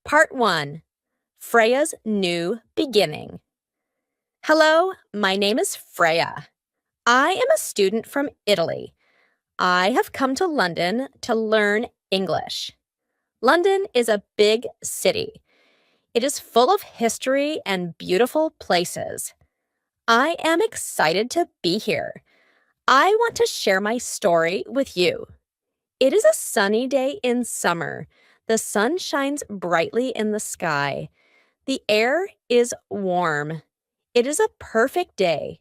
Part 1. Freya's New Beginning. Hello, my name is Freya. I am a student from Italy. I have come to London to learn English. London is a big city. It is full of history and beautiful places. I am excited to be here. I want to share my story with you. It is a sunny day in summer. The sun shines brightly in the sky. The air is warm. It is a perfect day.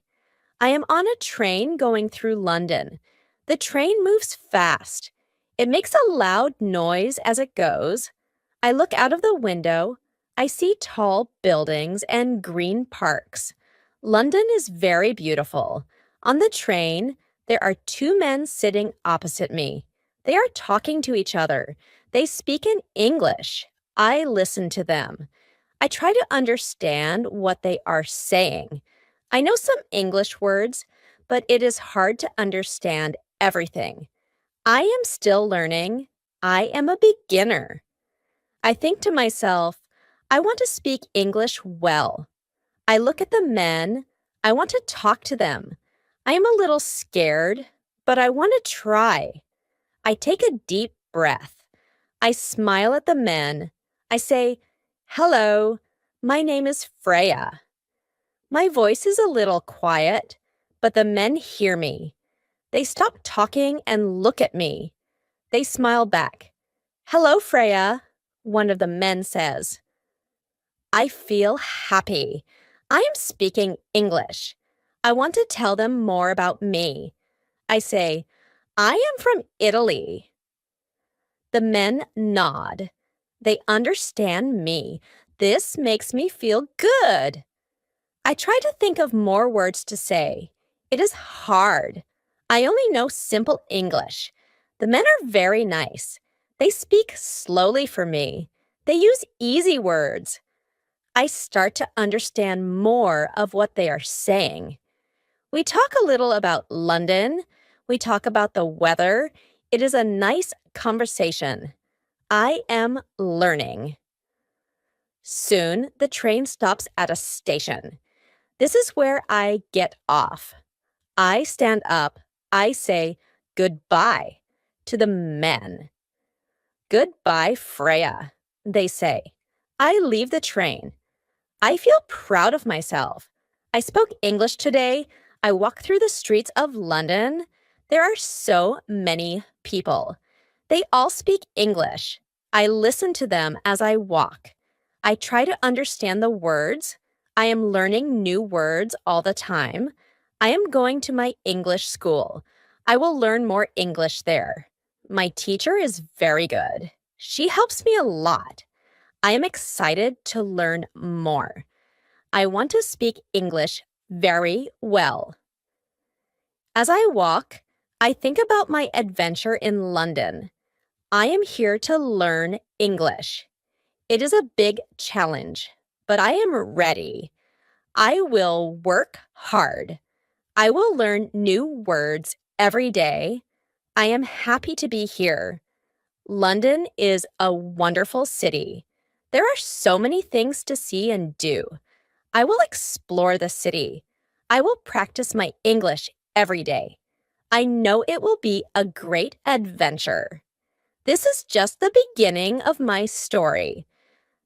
I am on a train going through London. The train moves fast. It makes a loud noise as it goes. I look out of the window. I see tall buildings and green parks. London is very beautiful. On the train, there are two men sitting opposite me. They are talking to each other. They speak in English. I listen to them. I try to understand what they are saying. I know some English words, but it is hard to understand everything. I am still learning. I am a beginner. I think to myself, I want to speak English well. I look at the men. I want to talk to them. I am a little scared, but I want to try. I take a deep breath. I smile at the men. I say, "Hello, my name is Freya." My voice is a little quiet, but the men hear me. They stop talking and look at me. They smile back. "Hello, Freya," one of the men says. I feel happy. I am speaking English. I want to tell them more about me. I say, "I am from Italy." The men nod. They understand me. This makes me feel good. I try to think of more words to say. It is hard. I only know simple English. The men are very nice. They speak slowly for me. They use easy words. I start to understand more of what they are saying. We talk a little about London. We talk about the weather. It is a nice conversation. I am learning. Soon, the train stops at a station. This is where I get off. I stand up. I say goodbye to the men. "Goodbye, Freya," they say. I leave the train. I feel proud of myself. I spoke English today. I walk through the streets of London. There are so many people. They all speak English. I listen to them as I walk. I try to understand the words. I am learning new words all the time. I am going to my English school. I will learn more English there. My teacher is very good. She helps me a lot. I am excited to learn more. I want to speak English very well. As I walk, I think about my adventure in London. I am here to learn English. It is a big challenge, but I am ready. I will work hard. I will learn new words every day. I am happy to be here. London is a wonderful city. There are so many things to see and do. I will explore the city. I will practice my English every day. I know it will be a great adventure. This is just the beginning of my story.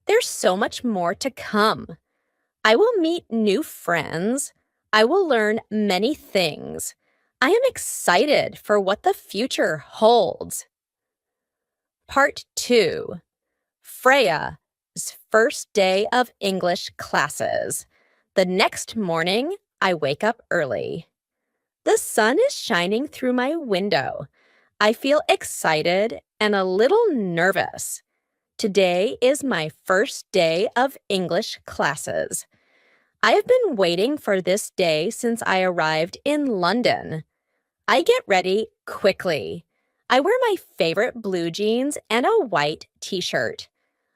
There's so much more to come. I will meet new friends. I will learn many things. I am excited for what the future holds. Part 2. Freya's first day of English classes. The next morning, I wake up early. The sun is shining through my window. I feel excited and a little nervous. Today is my first day of English classes. I have been waiting for this day since I arrived in London. I get ready quickly. I wear my favorite blue jeans and a white t-shirt.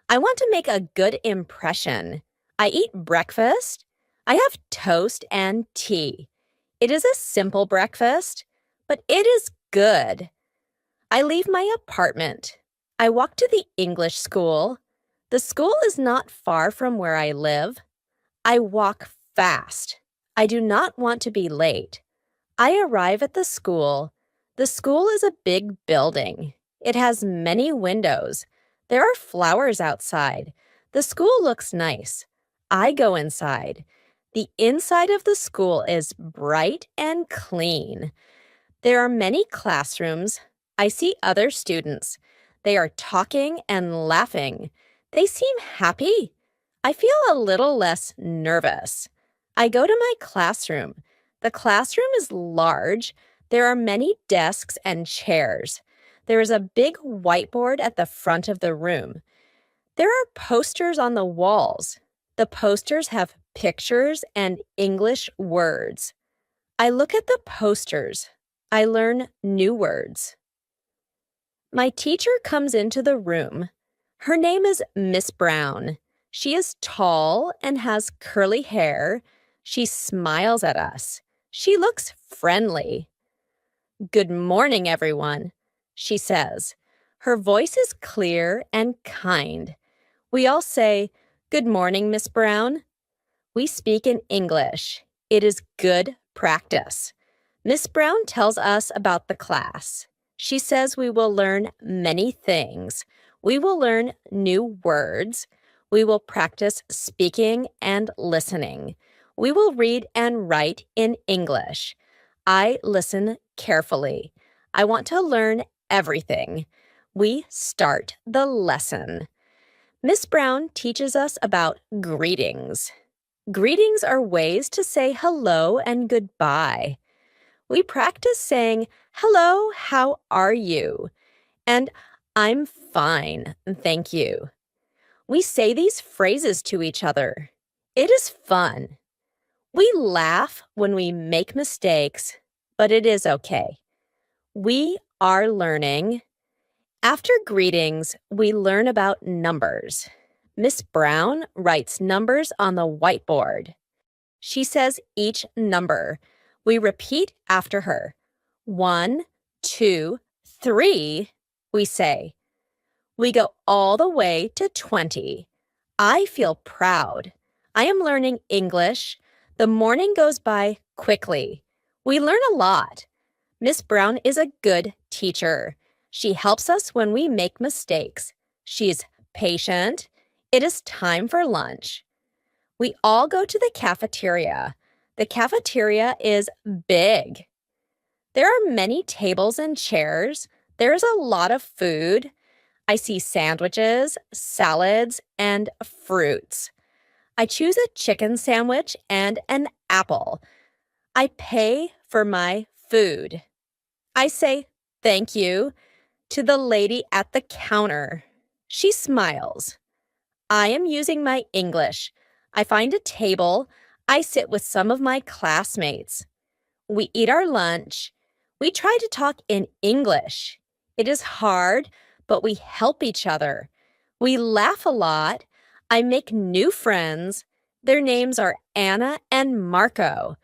I want to make a good impression. I eat breakfast. I have toast and tea. It is a simple breakfast, but it is good. I leave my apartment. I walk to the English school. The school is not far from where I live. I walk fast. I do not want to be late. I arrive at the school. The school is a big building. It has many windows. There are flowers outside. The school looks nice. I go inside. The inside of the school is bright and clean. There are many classrooms. I see other students. They are talking and laughing. They seem happy. I feel a little less nervous. I go to my classroom. The classroom is large. There are many desks and chairs. There is a big whiteboard at the front of the room. There are posters on the walls. The posters have pictures and English words. I look at the posters. I learn new words. My teacher comes into the room. Her name is Miss Brown. She is tall and has curly hair. She smiles at us. She looks friendly. "Good morning, everyone," she says. Her voice is clear and kind. We all say, "Good morning, Miss Brown." We speak in English. It is good practice. Miss Brown tells us about the class. She says we will learn many things. We will learn new words. We will practice speaking and listening. We will read and write in English. I listen carefully. I want to learn everything. We start the lesson. Miss Brown teaches us about greetings. Greetings are ways to say hello and goodbye. We practice saying, "Hello, how are you?" and "I'm fine, thank you." We say these phrases to each other. It is fun. We laugh when we make mistakes, but it is okay. We are learning. After greetings, we learn about numbers. Miss Brown writes numbers on the whiteboard. She says each number. We repeat after her. 1, 2, 3, we say. We go all the way to 20. I feel proud. I am learning English. The morning goes by quickly. We learn a lot. Miss Brown is a good teacher. She helps us when we make mistakes. She's patient. It is time for lunch. We all go to the cafeteria. The cafeteria is big. There are many tables and chairs. There is a lot of food. I see sandwiches, salads, and fruits. I choose a chicken sandwich and an apple. I pay for my food. I say thank you to the lady at the counter. She smiles. I am using my English. I find a table. I sit with some of my classmates. We eat our lunch. We try to talk in English. It is hard, but we help each other. We laugh a lot. I make new friends. Their names are Anna and Marco.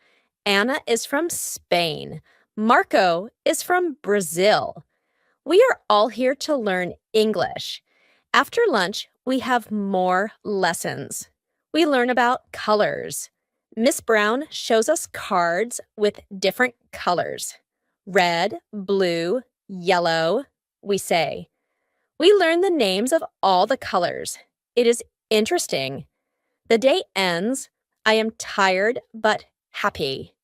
Anna is from Spain. Marco is from Brazil. We are all here to learn English. After lunch, we have more lessons. We learn about colors. Miss Brown shows us cards with different colors. Red, blue, yellow, we say. We learn the names of all the colors. It is interesting. The day ends. I am tired but happy.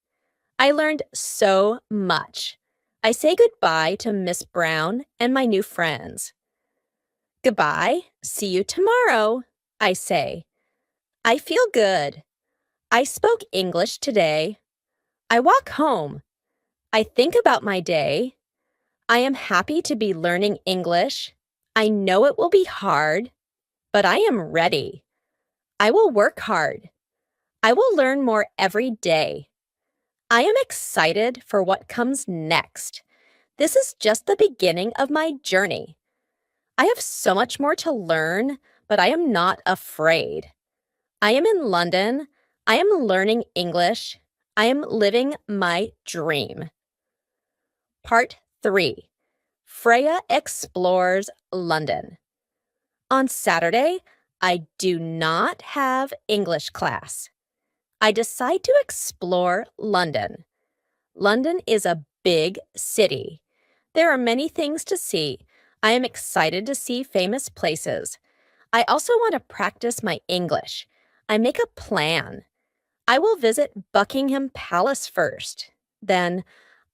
I learned so much. I say goodbye to Miss Brown and my new friends. Goodbye. See you tomorrow, I say. I feel good. I spoke English today. I walk home. I think about my day. I am happy to be learning English. I know it will be hard, but I am ready. I will work hard. I will learn more every day. I am excited for what comes next. This is just the beginning of my journey. I have so much more to learn, but I am not afraid. I am in London. I am learning English. I am living my dream. Part 3. Freya explores London. On Saturday, I do not have English class. I decide to explore London. London is a big city. There are many things to see. I am excited to see famous places. I also want to practice my English. I make a plan. I will visit Buckingham Palace first. Then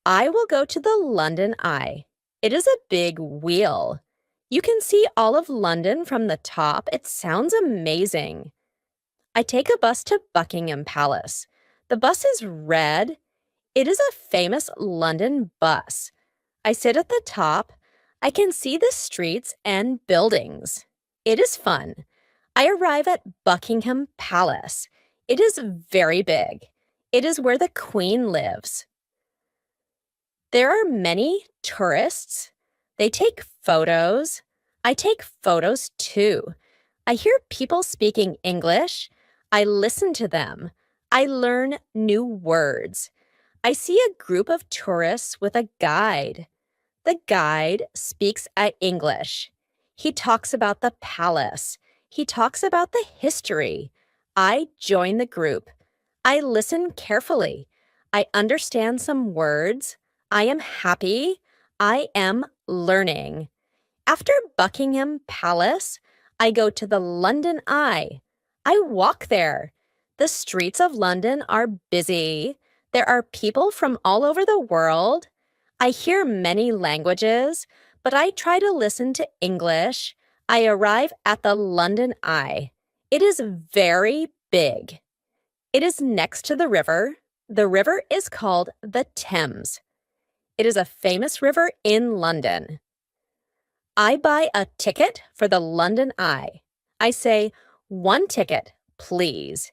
I will go to the London Eye. It is a big wheel. You can see all of London from the top. It sounds amazing. I take a bus to Buckingham Palace. The bus is red. It is a famous London bus. I sit at the top. I can see the streets and buildings. It is fun. I arrive at Buckingham Palace. It is very big. It is where the Queen lives. There are many tourists. They take photos. I take photos too. I hear people speaking English. I listen to them. I learn new words. I see a group of tourists with a guide. The guide speaks English. He talks about the palace. He talks about the history. I join the group. I listen carefully. I understand some words. I am happy. I am learning. After Buckingham Palace, I go to the London Eye. I walk there. The streets of London are busy. There are people from all over the world. I hear many languages, but I try to listen to English. I arrive at the London Eye. It is very big. It is next to the river. The river is called the Thames. It is a famous river in London. I buy a ticket for the London Eye. I say, 1 ticket, please.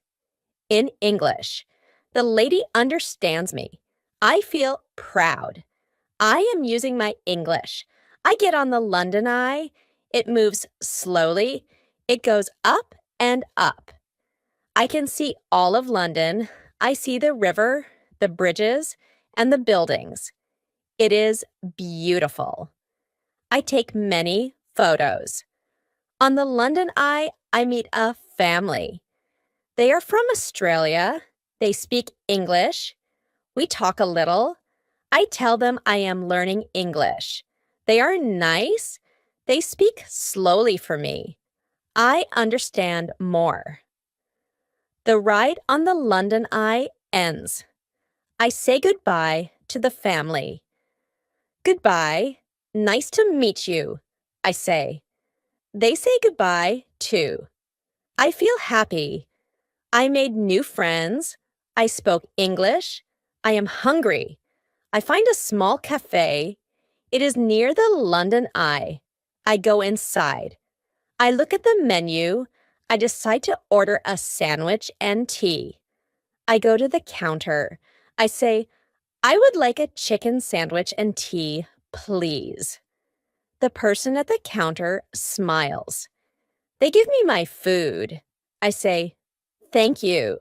In English. The lady understands me. I feel proud. I am using my English. I get on the London Eye. It moves slowly. It goes up and up. I can see all of London. I see the river, the bridges, and the buildings. It is beautiful. I take many photos. On the London Eye, I meet a family. They are from Australia. They speak English. We talk a little. I tell them I am learning English. They are nice. They speak slowly for me. I understand more. The ride on the London Eye ends. I say goodbye to the family. Goodbye. Nice to meet you, I say. They say goodbye, too. I feel happy. I made new friends. I spoke English. I am hungry. I find a small cafe. It is near the London Eye. I go inside. I look at the menu. I decide to order a sandwich and tea. I go to the counter. I say, I would like a chicken sandwich and tea, please. The person at the counter smiles. They give me my food. I say, thank you.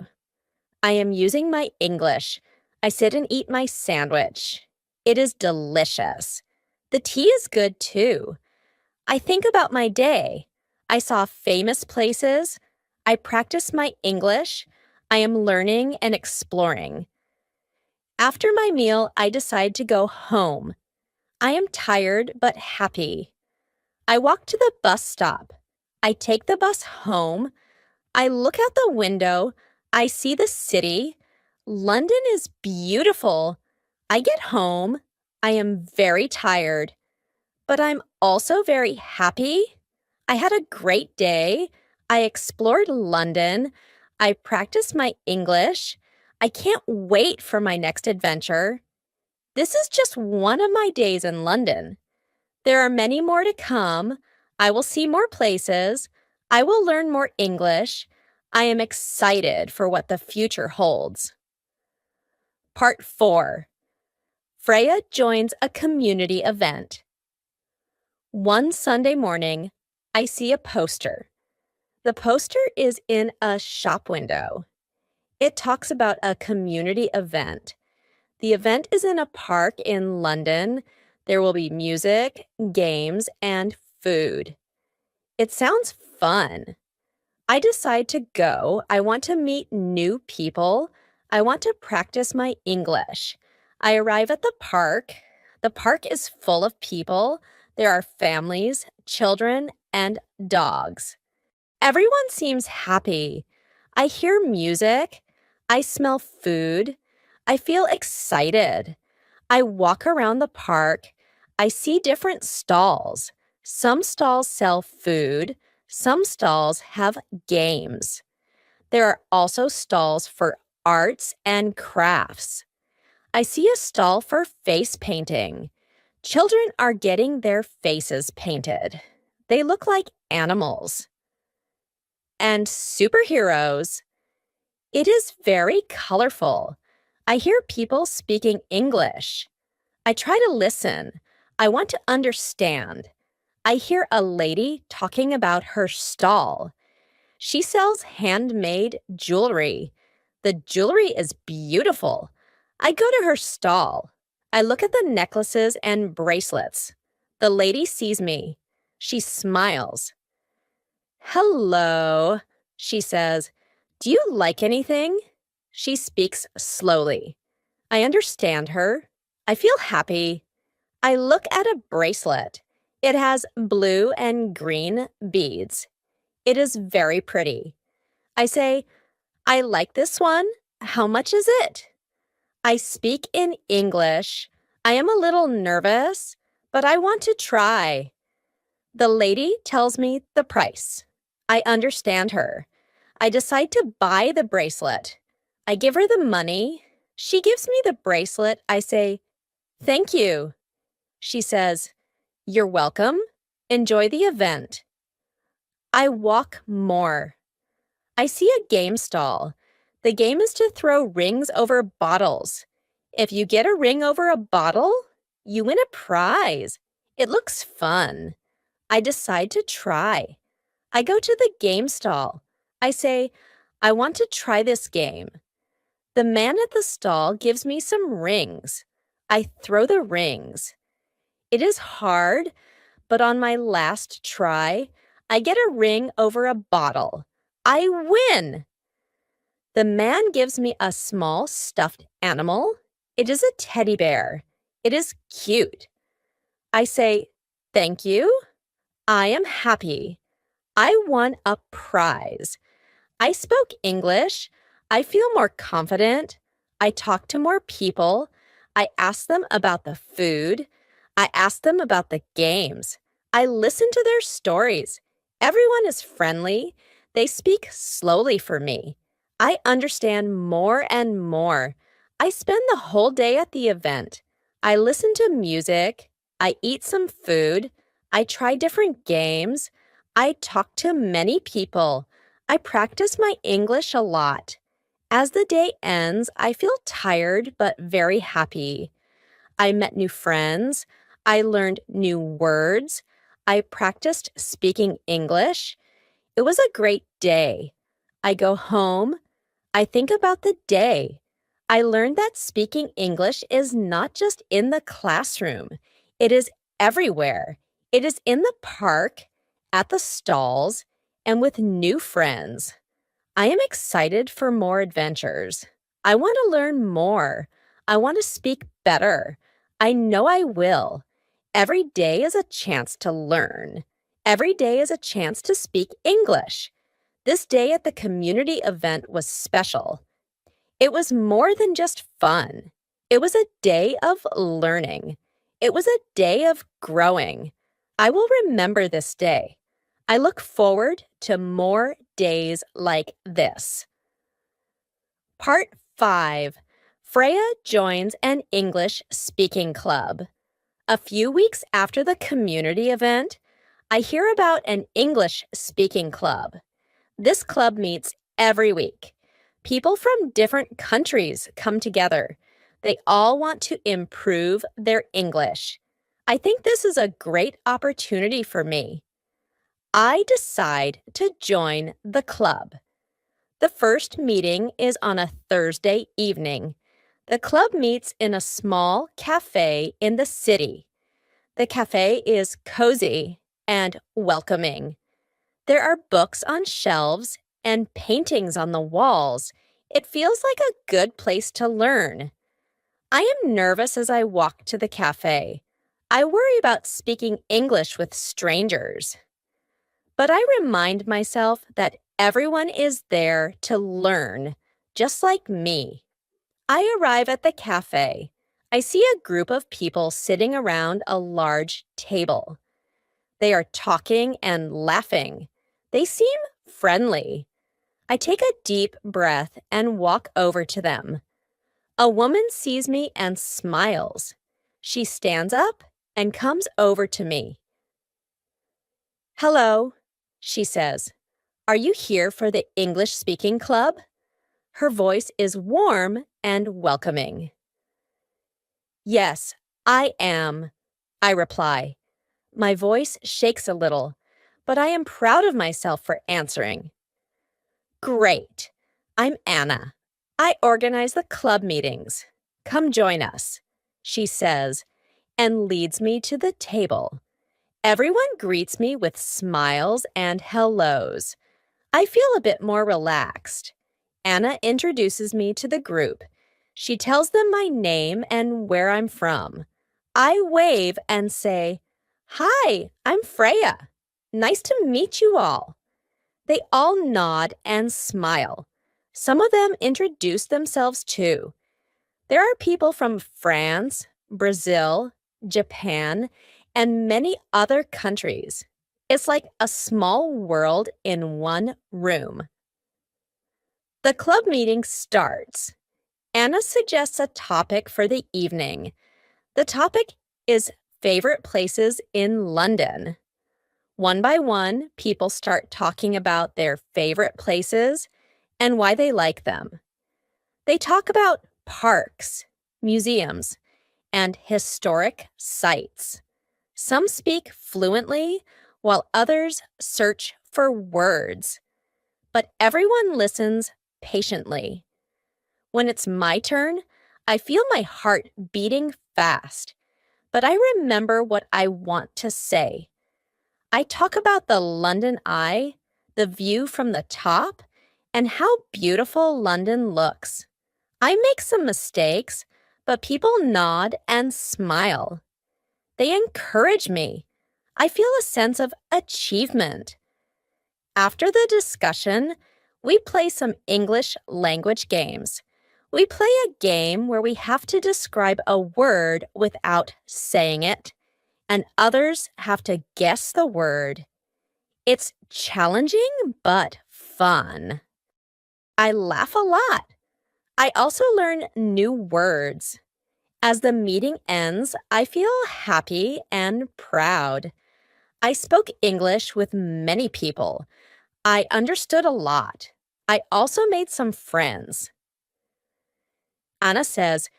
I am using my English. I sit and eat my sandwich. It is delicious. The tea is good too. I think about my day. I saw famous places. I practice my English. I am learning and exploring. After my meal, I decide to go home. I am tired but happy. I walk to the bus stop. I take the bus home. I look out the window. I see the city. London is beautiful. I get home. I am very tired, but I'm also very happy. I had a great day. I explored London. I practiced my English. I can't wait for my next adventure. This is just one of my days in London. There are many more to come. I will see more places. I will learn more English. I am excited for what the future holds. Part 4. Freya joins a community event. One Sunday morning, I see a poster. The poster is in a shop window. It talks about a community event. The event is in a park in London. There will be music, games, and food. It sounds fun. I decide to go. I want to meet new people. I want to practice my English. I arrive at the park. The park is full of people. There are families, children, and dogs. Everyone seems happy. I hear music. I smell food. I feel excited. I walk around the park. I see different stalls. Some stalls sell food. Some stalls have games. There are also stalls for arts and crafts. I see a stall for face painting. Children are getting their faces painted. They look like animals. And superheroes. It is very colorful. I hear people speaking English. I try to listen. I want to understand. I hear a lady talking about her stall. She sells handmade jewelry. The jewelry is beautiful. I go to her stall. I look at the necklaces and bracelets. The lady sees me. She smiles. "Hello," she says. "Do you like anything?" She speaks slowly. I understand her. I feel happy. I look at a bracelet. It has blue and green beads. It is very pretty. I say, "I like this one. How much is it?" I speak in English. I am a little nervous, but I want to try. The lady tells me the price. I understand her. I decide to buy the bracelet. I give her the money. She gives me the bracelet. I say, "Thank you." She says, "You're welcome. Enjoy the event." I walk more. I see a game stall. The game is to throw rings over bottles. If you get a ring over a bottle, you win a prize. It looks fun. I decide to try. I go to the game stall. I say, "I want to try this game." The man at the stall gives me some rings. I throw the rings. It is hard, but on my last try, I get a ring over a bottle. I win! The man gives me a small stuffed animal. It is a teddy bear. It is cute. I say, "Thank you. I am happy. I won a prize." I spoke English. I feel more confident. I talk to more people. I ask them about the food. I ask them about the games. I listen to their stories. Everyone is friendly. They speak slowly for me. I understand more and more. I spend the whole day at the event. I listen to music. I eat some food. I try different games. I talk to many people. I practice my English a lot. As the day ends, I feel tired but very happy. I met new friends. I learned new words. I practiced speaking English. It was a great day. I go home. I think about the day. I learned that speaking English is not just in the classroom. It is everywhere. It is in the park, at the stalls, and with new friends. I am excited for more adventures. I want to learn more. I want to speak better. I know I will. Every day is a chance to learn. Every day is a chance to speak English. This day at the community event was special. It was more than just fun. It was a day of learning. It was a day of growing. I will remember this day. I look forward to more days like this. Part 5. Freya joins an English speaking club. A few weeks after the community event, I hear about an English speaking club. This club meets every week. People from different countries come together. They all want to improve their English. I think this is a great opportunity for me. I decide to join the club. The first meeting is on a Thursday evening. The club meets in a small cafe in the city. The cafe is cozy and welcoming. There are books on shelves and paintings on the walls. It feels like a good place to learn. I am nervous as I walk to the cafe. I worry about speaking English with strangers. But I remind myself that everyone is there to learn, just like me. I arrive at the cafe. I see a group of people sitting around a large table. They are talking and laughing. They seem friendly. I take a deep breath and walk over to them. A woman sees me and smiles. She stands up and comes over to me. "Hello," she says. "Are you here for the English speaking club?" Her voice is warm and welcoming. "Yes, I am," I reply. My voice shakes a little, but I am proud of myself for answering. "Great. I'm Anna. I organize the club meetings. Come join us," she says, and leads me to the table. Everyone greets me with smiles and hellos. I feel a bit more relaxed. Anna introduces me to the group. She tells them my name and where I'm from. I wave and say, "Hi, I'm Freya. Nice to meet you all." They all nod and smile. Some of them introduce themselves too. There are people from France, Brazil, Japan, and many other countries. It's like a small world in one room. The club meeting starts. Anna suggests a topic for the evening. The topic is favorite places in London. One by one, people start talking about their favorite places and why they like them. They talk about parks, museums, and historic sites. Some speak fluently, while others search for words. But everyone listens patiently. When it's my turn, I feel my heart beating fast, but I remember what I want to say. I talk about the London Eye, the view from the top, and how beautiful London looks. I make some mistakes, but people nod and smile. They encourage me. I feel a sense of achievement. After the discussion, we play some English language games. We play a game where we have to describe a word without saying it, and others have to guess the word. It's challenging but fun. I laugh a lot. I also learn new words. As the meeting ends, I feel happy and proud. I spoke English with many people. I understood a lot. I also made some friends. Anna says,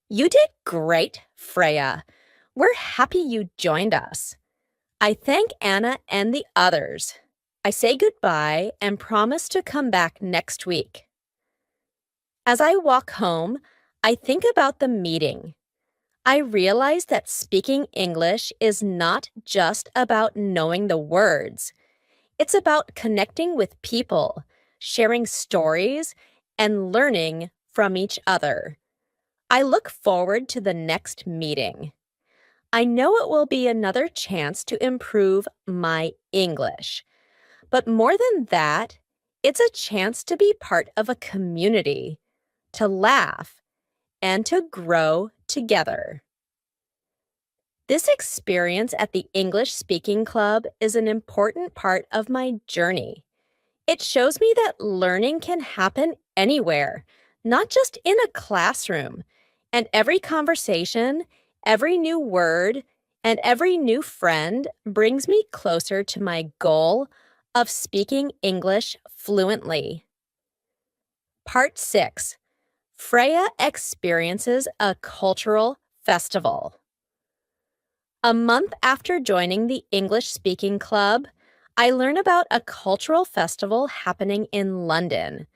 "You did great, Freya. We're happy you joined us." I thank Anna and the others. I say goodbye and promise to come back next week. As I walk home, I think about the meeting. I realize that speaking English is not just about knowing the words. It's about connecting with people, sharing stories, and learning from each other. I look forward to the next meeting. I know it will be another chance to improve my English. But more than that, it's a chance to be part of a community, to laugh, and to grow together. This experience at the English Speaking Club is an important part of my journey. It shows me that learning can happen anywhere, not just in a classroom. And every conversation, every new word, and every new friend brings me closer to my goal of speaking English fluently. Part 6. Freya experiences a cultural festival. A month after joining the English Speaking Club, I learn about a cultural festival happening in London.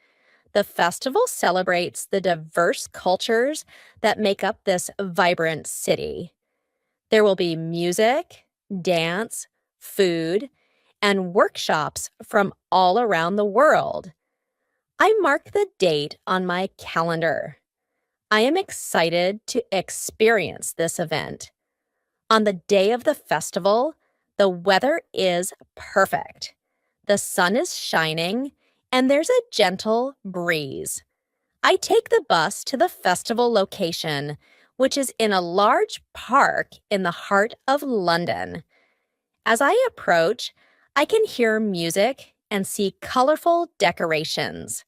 The festival celebrates the diverse cultures that make up this vibrant city. There will be music, dance, food, and workshops from all around the world. I mark the date on my calendar. I am excited to experience this event. On the day of the festival, the weather is perfect. The sun is shining, and there's a gentle breeze. I take the bus to the festival location, which is in a large park in the heart of London. As I approach, I can hear music and see colorful decorations.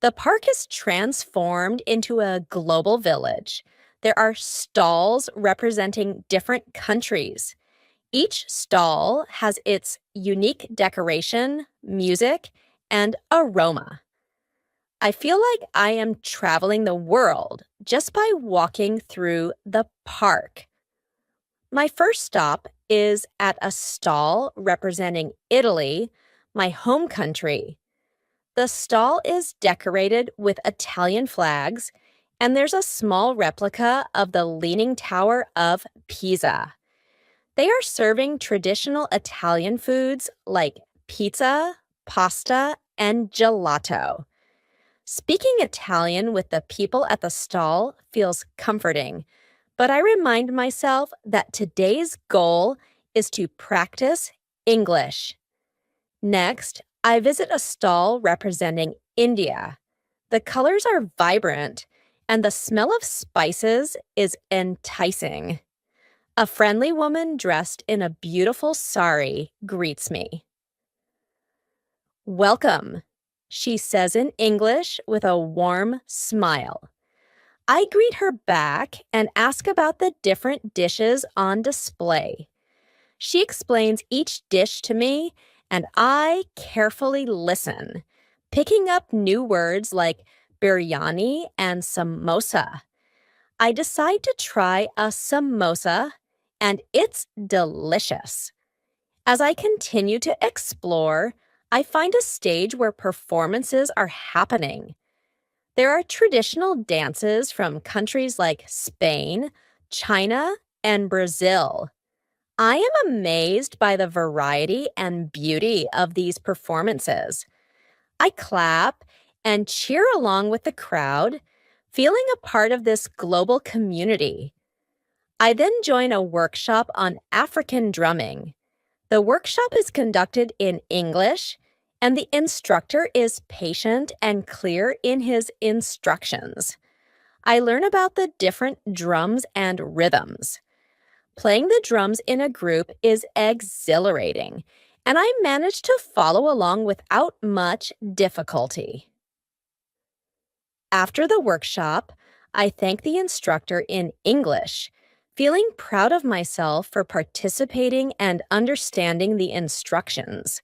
The park is transformed into a global village. There are stalls representing different countries. Each stall has its unique decoration, music, and aroma. I feel like I am traveling the world just by walking through the park. My first stop is at a stall representing Italy, my home country. The stall is decorated with Italian flags, and there's a small replica of the Leaning Tower of Pisa. They are serving traditional Italian foods like pizza, pasta, and gelato. Speaking Italian with the people at the stall feels comforting, but I remind myself that today's goal is to practice English. Next, I visit a stall representing India. The colors are vibrant, and the smell of spices is enticing. A friendly woman dressed in a beautiful sari greets me. "Welcome," she says in English with a warm smile. I greet her back and ask about the different dishes on display. She explains each dish to me, and I carefully listen, picking up new words like biryani and samosa. I decide to try a samosa, and it's delicious. As I continue to explore, I find a stage where performances are happening. There are traditional dances from countries like Spain, China, and Brazil. I am amazed by the variety and beauty of these performances. I clap and cheer along with the crowd, feeling a part of this global community. I then join a workshop on African drumming. The workshop is conducted in English, and the instructor is patient and clear in his instructions. I learn about the different drums and rhythms. Playing the drums in a group is exhilarating, and I manage to follow along without much difficulty. After the workshop, I thank the instructor in English, feeling proud of myself for participating and understanding the instructions.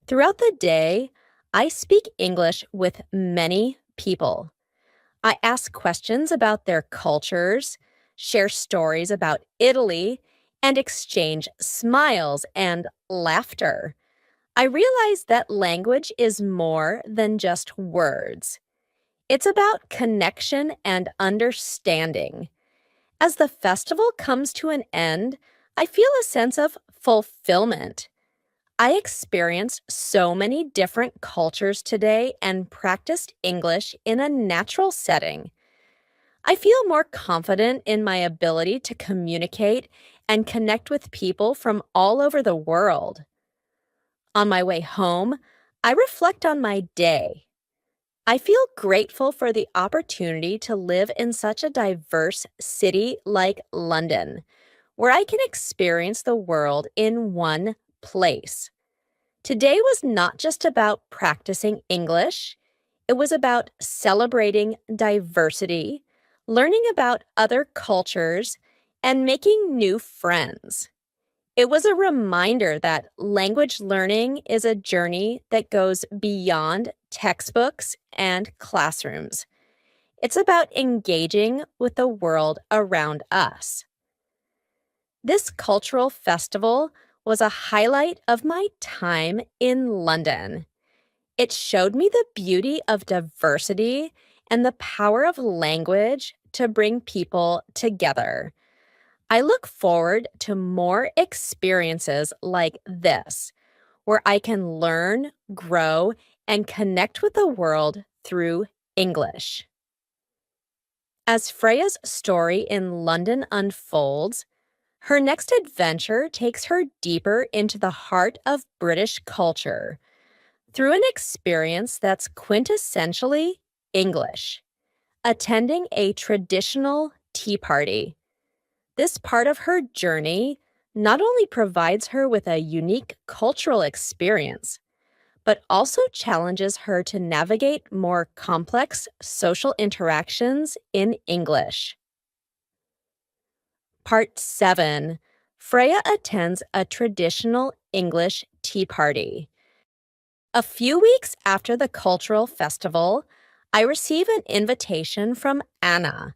Throughout the day, I speak English with many people. I ask questions about their cultures, share stories about Italy, and exchange smiles and laughter. I realize that language is more than just words. It's about connection and understanding. As the festival comes to an end, I feel a sense of fulfillment. I experienced so many different cultures today and practiced English in a natural setting. I feel more confident in my ability to communicate and connect with people from all over the world. On my way home, I reflect on my day. I feel grateful for the opportunity to live in such a diverse city like London, where I can experience the world in one place. Today was not just about practicing English, it was about celebrating diversity, learning about other cultures, and making new friends. It was a reminder that language learning is a journey that goes beyond textbooks and classrooms. It's about engaging with the world around us. This cultural festival was a highlight of my time in London. It showed me the beauty of diversity and the power of language to bring people together. I look forward to more experiences like this, where I can learn, grow, and connect with the world through English. As Freya's story in London unfolds, her next adventure takes her deeper into the heart of British culture through an experience that's quintessentially English, attending a traditional tea party. This part of her journey not only provides her with a unique cultural experience, but also challenges her to navigate more complex social interactions in English. Part 7. Freya attends a traditional English tea party. A few weeks after the cultural festival, I receive an invitation from Anna,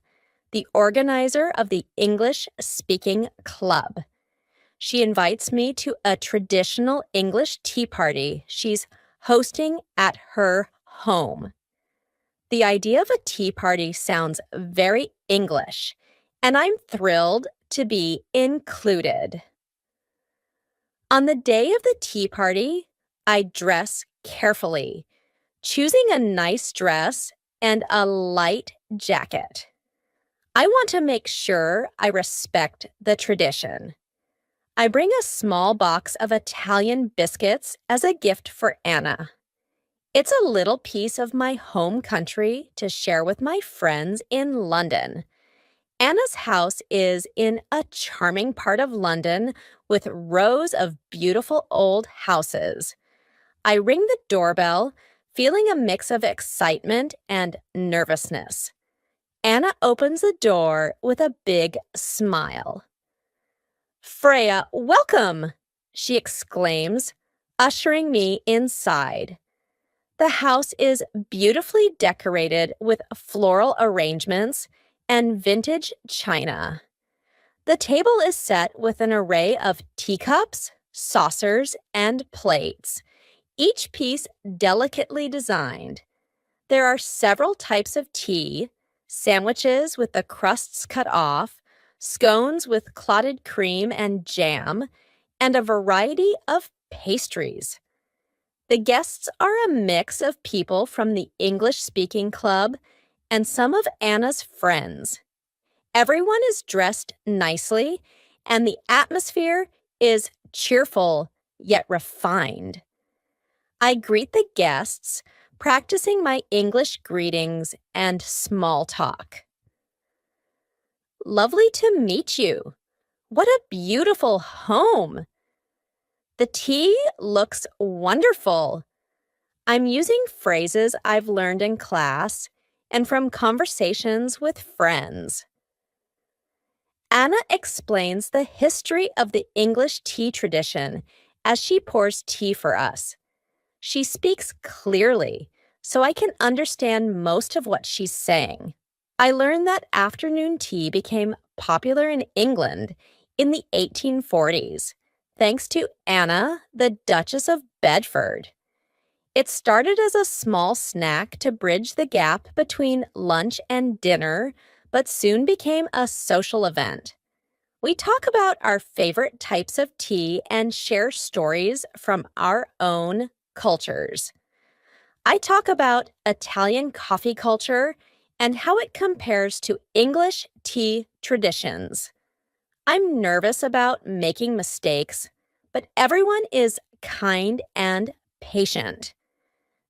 the organizer of the English Speaking Club. She invites me to a traditional English tea party she's hosting at her home. The idea of a tea party sounds very English, and I'm thrilled to be included. On the day of the tea party, I dress carefully, choosing a nice dress and a light jacket. I want to make sure I respect the tradition. I bring a small box of Italian biscuits as a gift for Anna. It's a little piece of my home country to share with my friends in London. Anna's house is in a charming part of London with rows of beautiful old houses. I ring the doorbell, feeling a mix of excitement and nervousness. Anna opens the door with a big smile. "Freya, welcome!" she exclaims, ushering me inside. The house is beautifully decorated with floral arrangements and vintage china. The table is set with an array of teacups, saucers, and plates, each piece delicately designed. There are several types of tea, sandwiches with the crusts cut off, scones with clotted cream and jam, and a variety of pastries. The guests are a mix of people from the English-speaking club and some of Anna's friends. Everyone is dressed nicely, and the atmosphere is cheerful yet refined. I greet the guests, practicing my English greetings and small talk. "Lovely to meet you. What a beautiful home. The tea looks wonderful." I'm using phrases I've learned in class and from conversations with friends. Anna explains the history of the English tea tradition as she pours tea for us. She speaks clearly, so I can understand most of what she's saying. I learned that afternoon tea became popular in England in the 1840s, thanks to Anna, the Duchess of Bedford. It started as a small snack to bridge the gap between lunch and dinner, but soon became a social event. We talk about our favorite types of tea and share stories from our own cultures. I talk about Italian coffee culture and how it compares to English tea traditions. I'm nervous about making mistakes, but everyone is kind and patient.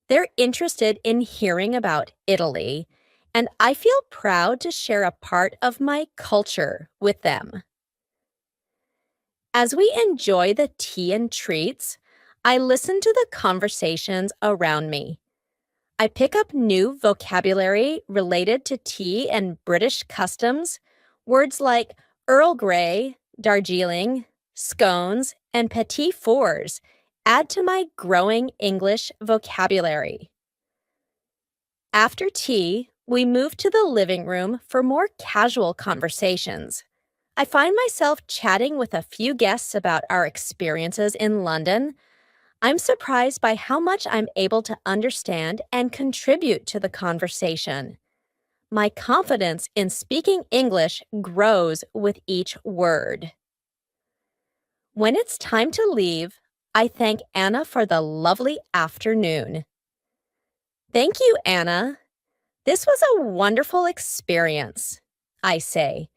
They're interested in hearing about Italy, and I feel proud to share a part of my culture with them. As we enjoy the tea and treats, I listen to the conversations around me. I pick up new vocabulary related to tea and British customs, words like Earl Grey, Darjeeling, scones, and petit fours add to my growing English vocabulary. After tea, we move to the living room for more casual conversations. I find myself chatting with a few guests about our experiences in London. I'm surprised by how much I'm able to understand and contribute to the conversation. My confidence in speaking English grows with each word. When it's time to leave, I thank Anna for the lovely afternoon. Thank you, Anna. This was a wonderful experience, I say,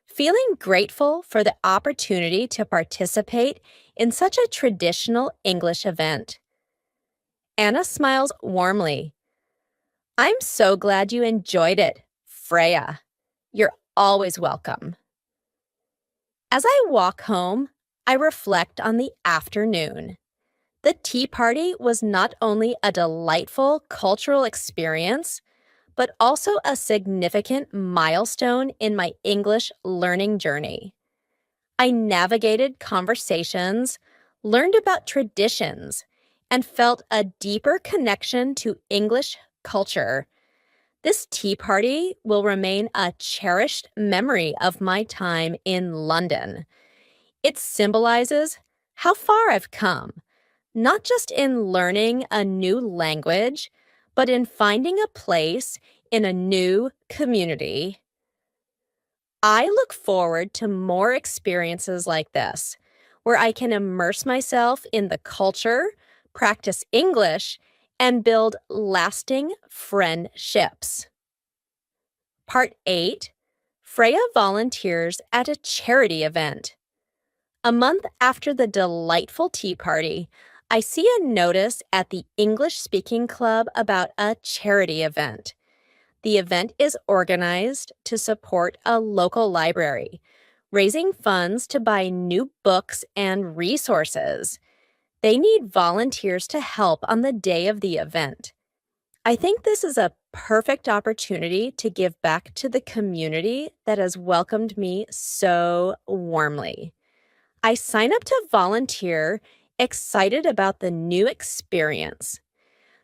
feeling grateful for the opportunity to participate in such a traditional English event. Anna smiles warmly. I'm so glad you enjoyed it, Freya. You're always welcome. As I walk home, I reflect on the afternoon. The tea party was not only a delightful cultural experience, but also a significant milestone in my English learning journey. I navigated conversations, learned about traditions, and felt a deeper connection to English culture. This tea party will remain a cherished memory of my time in London. It symbolizes how far I've come, not just in learning a new language, but in finding a place in a new community. I look forward to more experiences like this, where I can immerse myself in the culture, practice English, and build lasting friendships. Part 8. Freya volunteers at a charity event. A month after the delightful tea party, I see a notice at the English Speaking Club about a charity event. The event is organized to support a local library, raising funds to buy new books and resources. They need volunteers to help on the day of the event. I think this is a perfect opportunity to give back to the community that has welcomed me so warmly. I sign up to volunteer, excited about the new experience.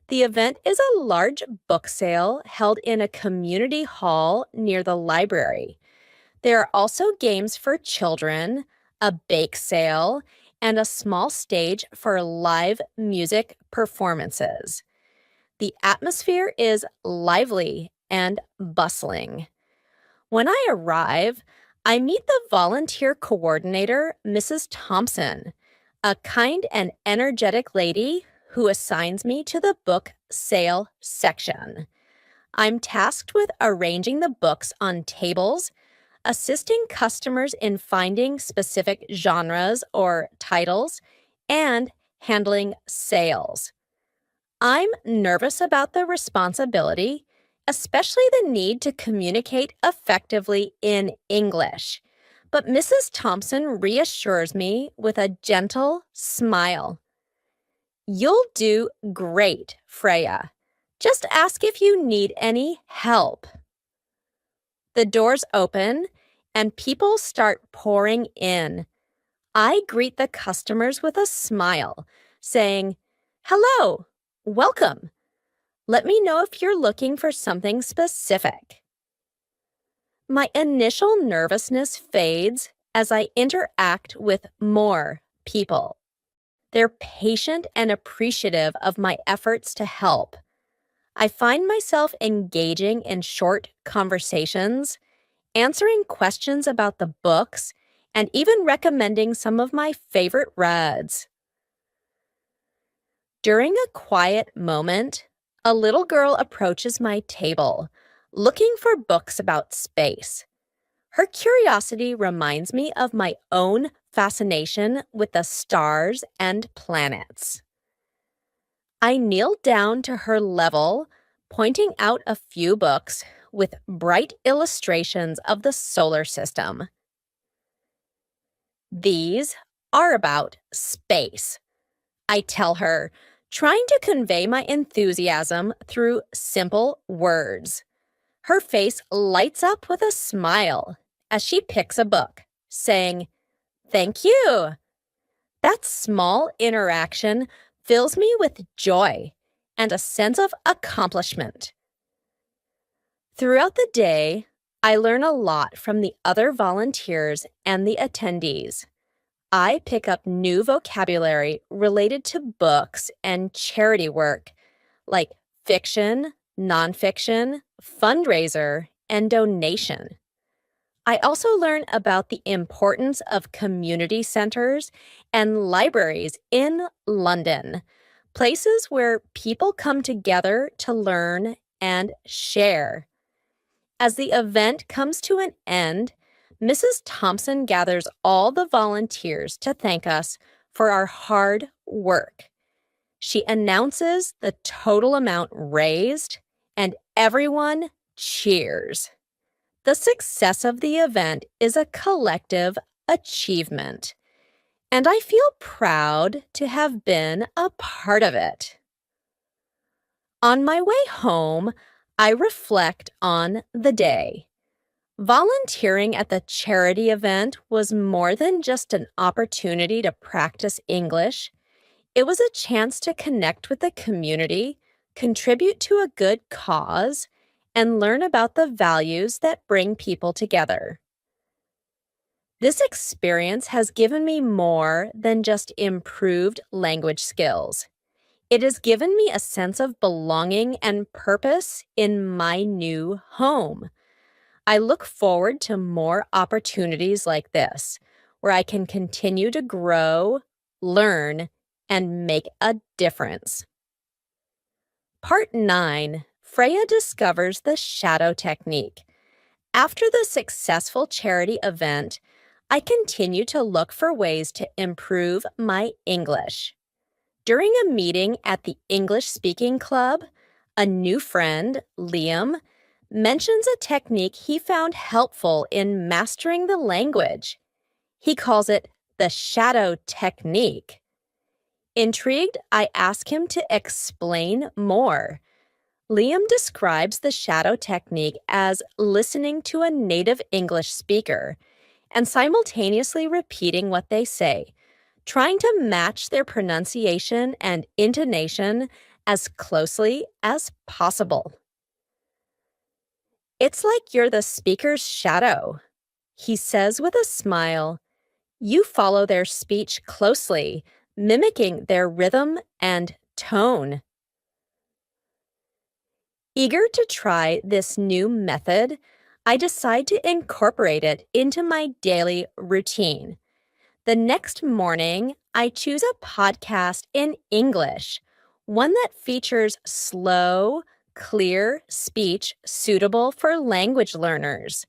The event is a large book sale held in a community hall near the library. There are also games for children, a bake sale, and a small stage for live music performances. The atmosphere is lively and bustling. When I arrive, I meet the volunteer coordinator, Mrs. Thompson, a kind and energetic lady who assigns me to the book sale section. I'm tasked with arranging the books on tables, assisting customers in finding specific genres or titles, and handling sales. I'm nervous about the responsibility, especially the need to communicate effectively in English. But Mrs. Thompson reassures me with a gentle smile. You'll do great, Freya. Just ask if you need any help. The doors open and people start pouring in. I greet the customers with a smile, saying, "Hello, welcome. Let me know if you're looking for something specific." My initial nervousness fades as I interact with more people. They're patient and appreciative of my efforts to help. I find myself engaging in short conversations, answering questions about the books, and even recommending some of my favorite reads. During a quiet moment, a little girl approaches my table, looking for books about space. Her curiosity reminds me of my own fascination with the stars and planets. I kneel down to her level, pointing out a few books with bright illustrations of the solar system. These are about space, I tell her, trying to convey my enthusiasm through simple words. Her face lights up with a smile as she picks a book, saying, "Thank you." That small interaction fills me with joy and a sense of accomplishment. Throughout the day, I learn a lot from the other volunteers and the attendees. I pick up new vocabulary related to books and charity work, like fiction, nonfiction, fundraiser, and donation. I also learn about the importance of community centers and libraries in London, places where people come together to learn and share. As the event comes to an end, Mrs. Thompson gathers all the volunteers to thank us for our hard work. She announces the total amount raised, and everyone cheers. The success of the event is a collective achievement, and I feel proud to have been a part of it. On my way home, I reflect on the day. Volunteering at the charity event was more than just an opportunity to practice English. It was a chance to connect with the community, contribute to a good cause, and learn about the values that bring people together. This experience has given me more than just improved language skills. It has given me a sense of belonging and purpose in my new home. I look forward to more opportunities like this, where I can continue to grow, learn, and make a difference. Part 9, Freya discovers the shadow technique. After the successful charity event, I continue to look for ways to improve my English. During a meeting at the English Speaking Club, a new friend, Liam, mentions a technique he found helpful in mastering the language. He calls it the shadow technique. Intrigued, I ask him to explain more. Liam describes the shadow technique as listening to a native English speaker and simultaneously repeating what they say, trying to match their pronunciation and intonation as closely as possible. It's like you're the speaker's shadow, he says with a smile. You follow their speech closely, mimicking their rhythm and tone. Eager to try this new method, I decide to incorporate it into my daily routine. The next morning, I choose a podcast in English, one that features slow, clear speech suitable for language learners.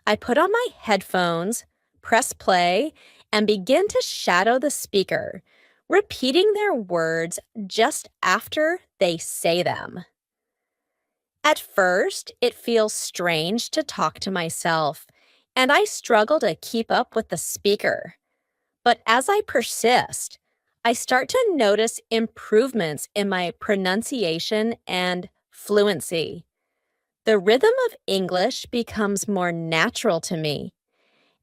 I put on my headphones, press play, and begin to shadow the speaker, repeating their words just after they say them. At first, it feels strange to talk to myself, and I struggle to keep up with the speaker. But as I persist, I start to notice improvements in my pronunciation and fluency. The rhythm of English becomes more natural to me,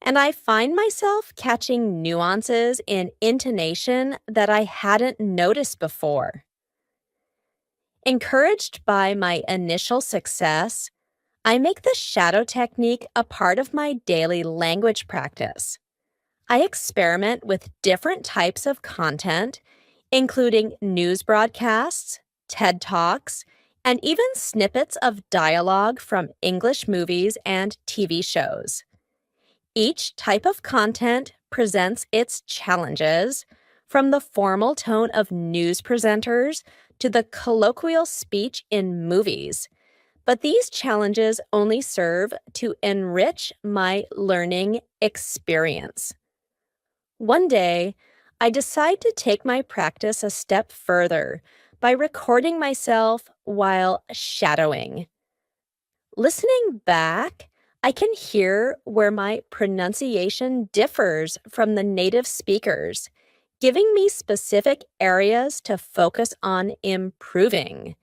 and I find myself catching nuances in intonation that I hadn't noticed before. Encouraged by my initial success, I make the shadow technique a part of my daily language practice. I experiment with different types of content, including news broadcasts, TED Talks, and even snippets of dialogue from English movies and TV shows. Each type of content presents its challenges, from the formal tone of news presenters to the colloquial speech in movies. But these challenges only serve to enrich my learning experience. One day, I decide to take my practice a step further by recording myself while shadowing. Listening back, I can hear where my pronunciation differs from the native speakers, giving me specific areas to focus on improving.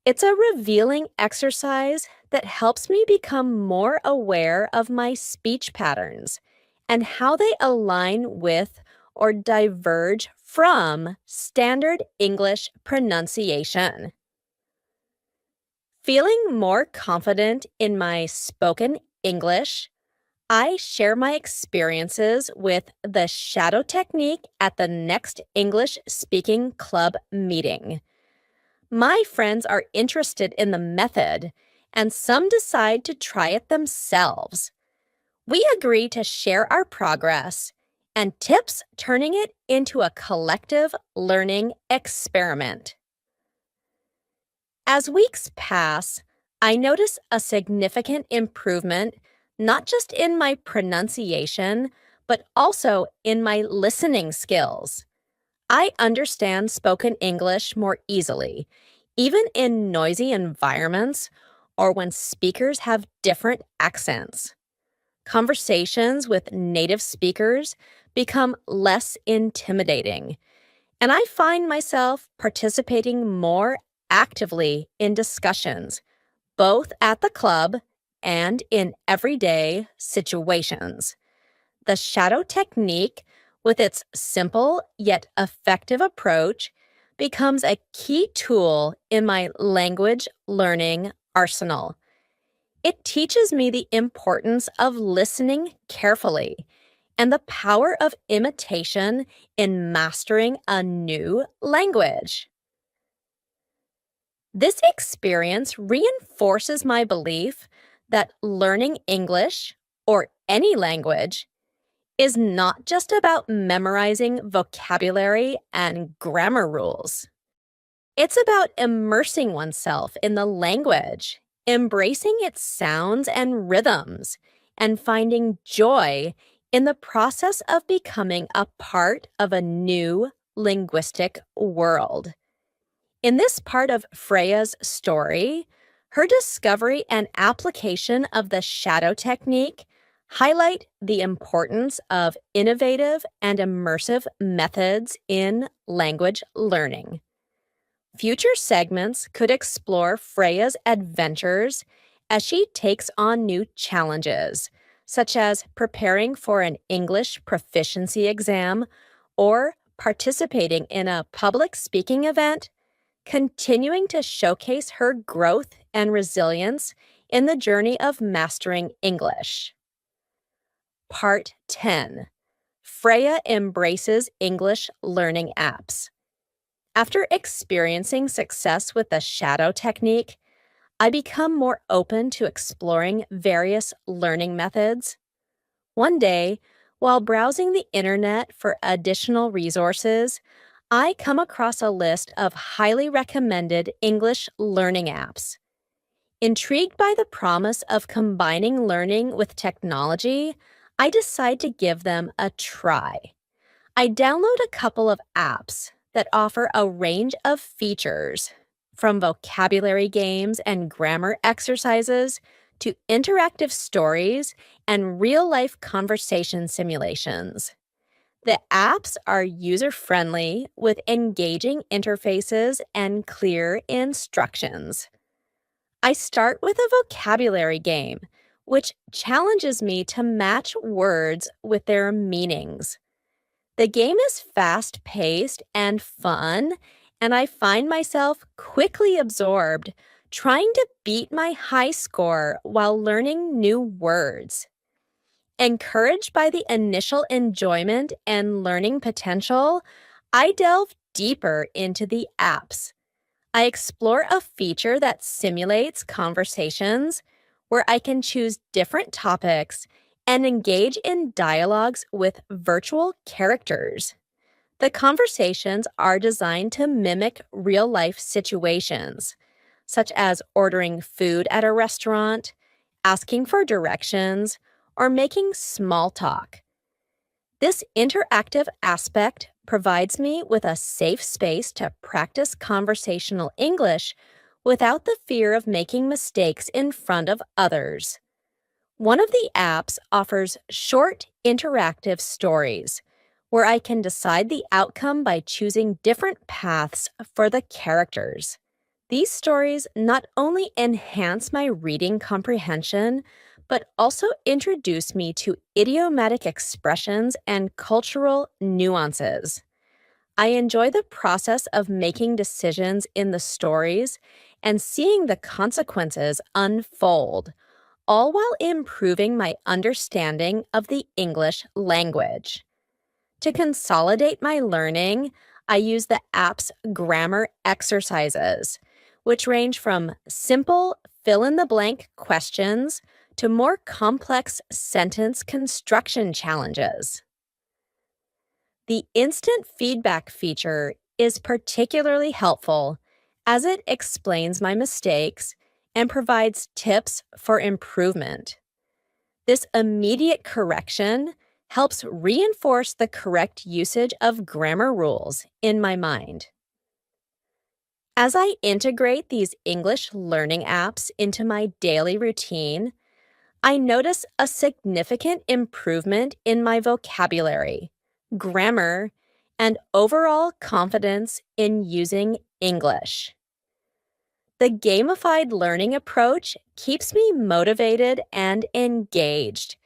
It's a revealing exercise that helps me become more aware of my speech patterns and how they align with or diverge from standard English pronunciation. Feeling more confident in my spoken English, I share my experiences with the shadow technique at the next English Speaking Club meeting. My friends are interested in the method, and some decide to try it themselves. We agree to share our progress and tips, turning it into a collective learning experiment. As weeks pass, I notice a significant improvement not just in my pronunciation, but also in my listening skills. I understand spoken English more easily, even in noisy environments or when speakers have different accents. Conversations with native speakers become less intimidating, and I find myself participating more actively in discussions, both at the club and in everyday situations. The shadow technique, with its simple yet effective approach, becomes a key tool in my language learning arsenal. It teaches me the importance of listening carefully and the power of imitation in mastering a new language. This experience reinforces my belief that learning English, or any language, is not just about memorizing vocabulary and grammar rules. It's about immersing oneself in the language, embracing its sounds and rhythms, and finding joy in the process of becoming a part of a new linguistic world. In this part of Freya's story, her discovery and application of the shadow technique highlight the importance of innovative and immersive methods in language learning. Future segments could explore Freya's adventures as she takes on new challenges, such as preparing for an English proficiency exam or participating in a public speaking event, continuing to showcase her growth and resilience in the journey of mastering English. Part 10: Freya embraces English learning apps. After experiencing success with the shadow technique, I become more open to exploring various learning methods. One day, while browsing the internet for additional resources, I come across a list of highly recommended English learning apps. Intrigued by the promise of combining learning with technology, I decide to give them a try. I download a couple of apps that offer a range of features, from vocabulary games and grammar exercises to interactive stories and real-life conversation simulations. The apps are user-friendly with engaging interfaces and clear instructions. I start with a vocabulary game, which challenges me to match words with their meanings. The game is fast-paced and fun, and I find myself quickly absorbed, trying to beat my high score while learning new words. Encouraged by the initial enjoyment and learning potential, I delve deeper into the apps. I explore a feature that simulates conversations where I can choose different topics and engage in dialogues with virtual characters. The conversations are designed to mimic real-life situations, such as ordering food at a restaurant, asking for directions, or making small talk. This interactive aspect provides me with a safe space to practice conversational English without the fear of making mistakes in front of others. One of the apps offers short, interactive stories where I can decide the outcome by choosing different paths for the characters. These stories not only enhance my reading comprehension, but also introduce me to idiomatic expressions and cultural nuances. I enjoy the process of making decisions in the stories and seeing the consequences unfold, all while improving my understanding of the English language. To consolidate my learning, I use the app's grammar exercises, which range from simple fill-in-the-blank questions to more complex sentence construction challenges. The instant feedback feature is particularly helpful as it explains my mistakes and provides tips for improvement. This immediate correction helps reinforce the correct usage of grammar rules in my mind. As I integrate these English learning apps into my daily routine, I notice a significant improvement in my vocabulary, grammar, and overall confidence in using English. The gamified learning approach keeps me motivated and engaged,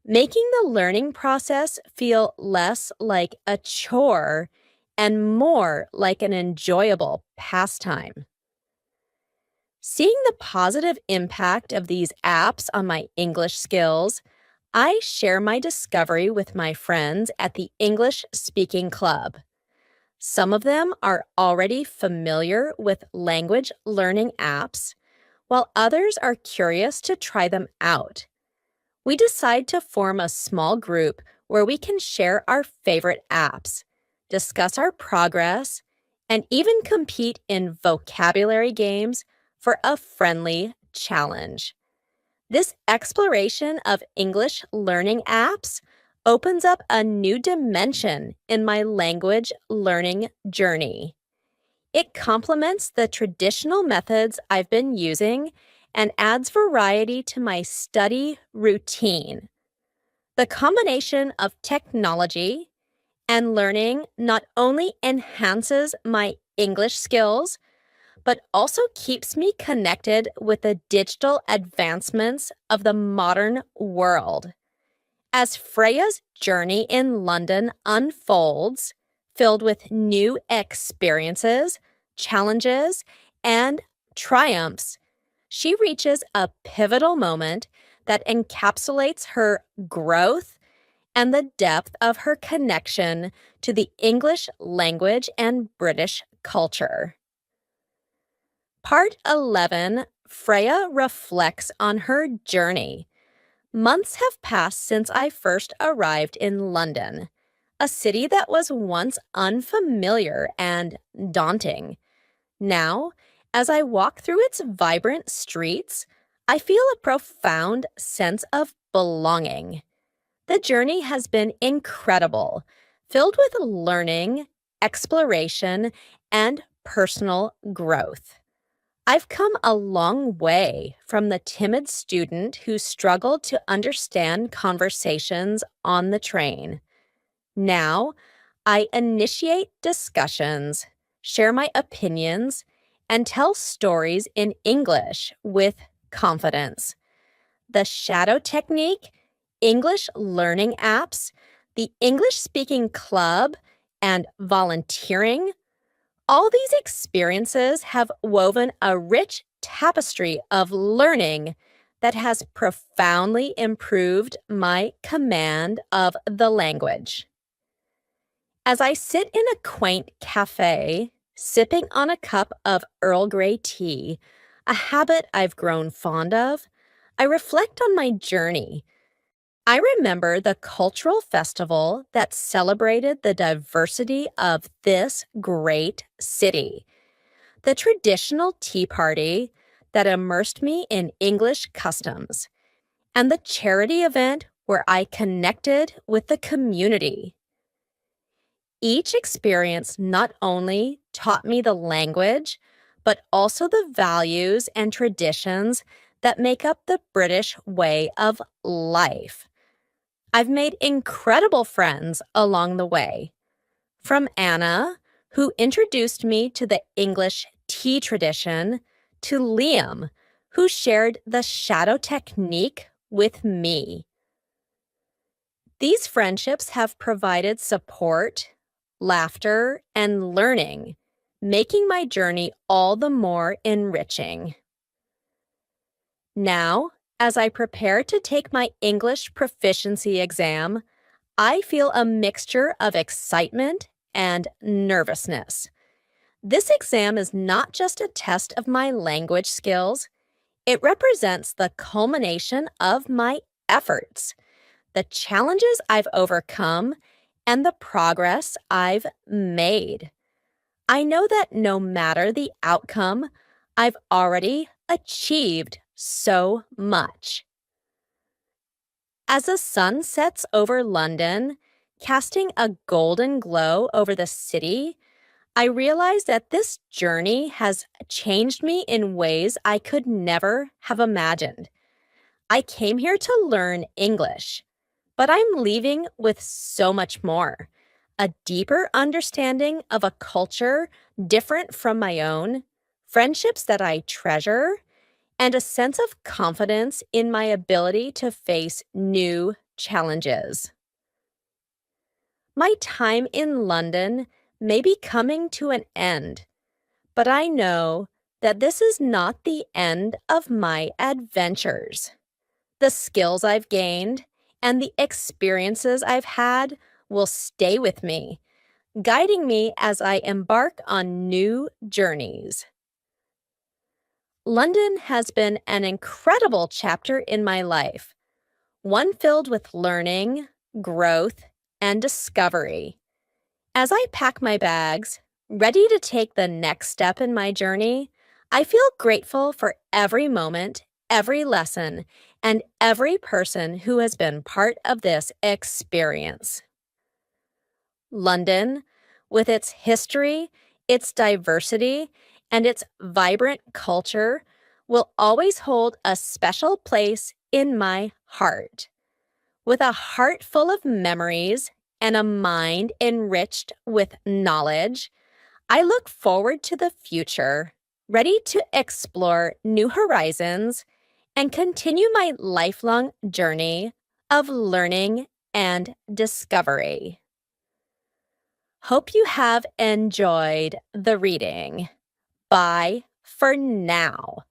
making the learning process feel less like a chore and more like an enjoyable pastime. Seeing the positive impact of these apps on my English skills, I share my discovery with my friends at the English Speaking Club. Some of them are already familiar with language learning apps, while others are curious to try them out. We decide to form a small group where we can share our favorite apps, discuss our progress, and even compete in vocabulary games for a friendly challenge. This exploration of English learning apps opens up a new dimension in my language learning journey. It complements the traditional methods I've been using and adds variety to my study routine. The combination of technology and learning not only enhances my English skills, but also keeps me connected with the digital advancements of the modern world. As Freya's journey in London unfolds, filled with new experiences, challenges, and triumphs, she reaches a pivotal moment that encapsulates her growth and the depth of her connection to the English language and British culture. Part 11, Freya reflects on her journey. Months have passed since I first arrived in London, a city that was once unfamiliar and daunting. Now, as I walk through its vibrant streets, I feel a profound sense of belonging. The journey has been incredible, filled with learning, exploration, and personal growth. I've come a long way from the timid student who struggled to understand conversations on the train. Now, I initiate discussions, share my opinions, and tell stories in English with confidence. The shadow technique, English learning apps, the English speaking club, and volunteering, all these experiences have woven a rich tapestry of learning that has profoundly improved my command of the language. As I sit in a quaint cafe, sipping on a cup of Earl Grey tea, a habit I've grown fond of, I reflect on my journey. I remember the cultural festival that celebrated the diversity of this great city, the traditional tea party that immersed me in English customs, and the charity event where I connected with the community. Each experience not only taught me the language, but also the values and traditions that make up the British way of life. I've made incredible friends along the way. From Anna, who introduced me to the English tea tradition, to Liam, who shared the shadow technique with me. These friendships have provided support, laughter, and learning, making my journey all the more enriching. Now, as I prepare to take my English proficiency exam, I feel a mixture of excitement and nervousness. This exam is not just a test of my language skills, It represents the culmination of my efforts, the challenges I've overcome, and the progress I've made. I know that no matter the outcome, I've already achieved so much. As the sun sets over London, casting a golden glow over the city, I realize that this journey has changed me in ways I could never have imagined. I came here to learn English, but I'm leaving with so much more. A deeper understanding of a culture different from my own, friendships that I treasure, and a sense of confidence in my ability to face new challenges. My time in London may be coming to an end, but I know that this is not the end of my adventures. The skills I've gained and the experiences I've had will stay with me, guiding me as I embark on new journeys. London has been an incredible chapter in my life, one filled with learning, growth, and discovery. As I pack my bags, ready to take the next step in my journey, I feel grateful for every moment, every lesson, and every person who has been part of this experience. London, with its history, its diversity, and its vibrant culture, will always hold a special place in my heart. With a heart full of memories and a mind enriched with knowledge, I look forward to the future, ready to explore new horizons and continue my lifelong journey of learning and discovery. Hope you have enjoyed the reading. Bye for now.